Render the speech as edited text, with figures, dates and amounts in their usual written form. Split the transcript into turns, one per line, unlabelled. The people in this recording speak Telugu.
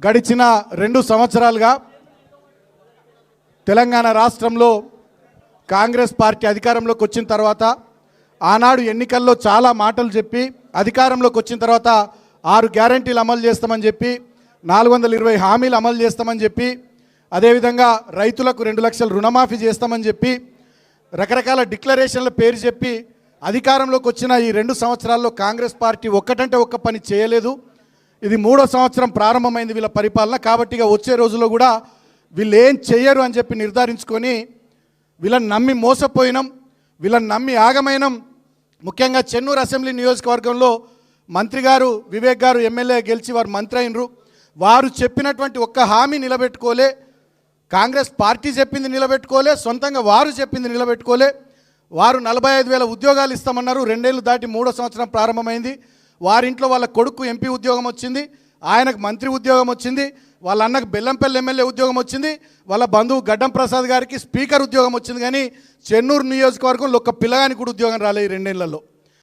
గడిచిన 2 సంవత్సరాలుగా తెలంగాణ రాష్ట్రంలో కాంగ్రెస్ పార్టీ అధికారంలోకి వచ్చిన తర్వాత ఆనాడు ఎన్నికల్లో చాలా మాటలు చెప్పి అధికారంలోకి వచ్చిన తర్వాత 6 గ్యారెంటీలు అమలు చేస్తామని చెప్పి 420 హామీలు అమలు చేస్తామని చెప్పి అదేవిధంగా రైతులకు 2 లక్షల రుణమాఫీ చేస్తామని చెప్పి రకరకాల డిక్లరేషన్ల పేరు చెప్పి అధికారంలోకి వచ్చిన ఈ 2 సంవత్సరాల్లో కాంగ్రెస్ పార్టీ ఒక్కటంటే ఒక్క పని చేయలేదు. ఇది 3వ సంవత్సరం ప్రారంభమైంది వీళ్ళ పరిపాలన. కాబట్టి వచ్చే రోజుల్లో కూడా వీళ్ళు ఏం చేయరు అని చెప్పి నిర్ధారించుకొని వీళ్ళని నమ్మి మోసపోయినాం, వీళ్ళని నమ్మి ఆగమైనం. ముఖ్యంగా చెన్నూరు అసెంబ్లీ నియోజకవర్గంలో మంత్రి గారు వివేక్ గారు ఎమ్మెల్యే గెలిచి వారు మంత్రి అయినరు. వారు చెప్పినటువంటి ఒక్క హామీ నిలబెట్టుకోలే, కాంగ్రెస్ పార్టీ చెప్పింది నిలబెట్టుకోలే, సొంతంగా వారు చెప్పింది నిలబెట్టుకోలే. వారు 45,000 ఉద్యోగాలు ఇస్తామన్నారు. 2 ఏళ్ళు దాటి 3వ సంవత్సరం ప్రారంభమైంది. వారింట్లో వాళ్ళ కొడుకు ఎంపీ ఉద్యోగం వచ్చింది, ఆయనకు మంత్రి ఉద్యోగం వచ్చింది, వాళ్ళ అన్నకు బెల్లంపల్లి ఎమ్మెల్యే ఉద్యోగం వచ్చింది, వాళ్ళ బంధువు గడ్డం ప్రసాద్ గారికి స్పీకర్ ఉద్యోగం వచ్చింది. కానీ చెన్నూరు నియోజకవర్గంలో ఒక్క పిల్లగానికి కూడా ఉద్యోగం రాలేదు ఈ 2 ఏళ్లలో.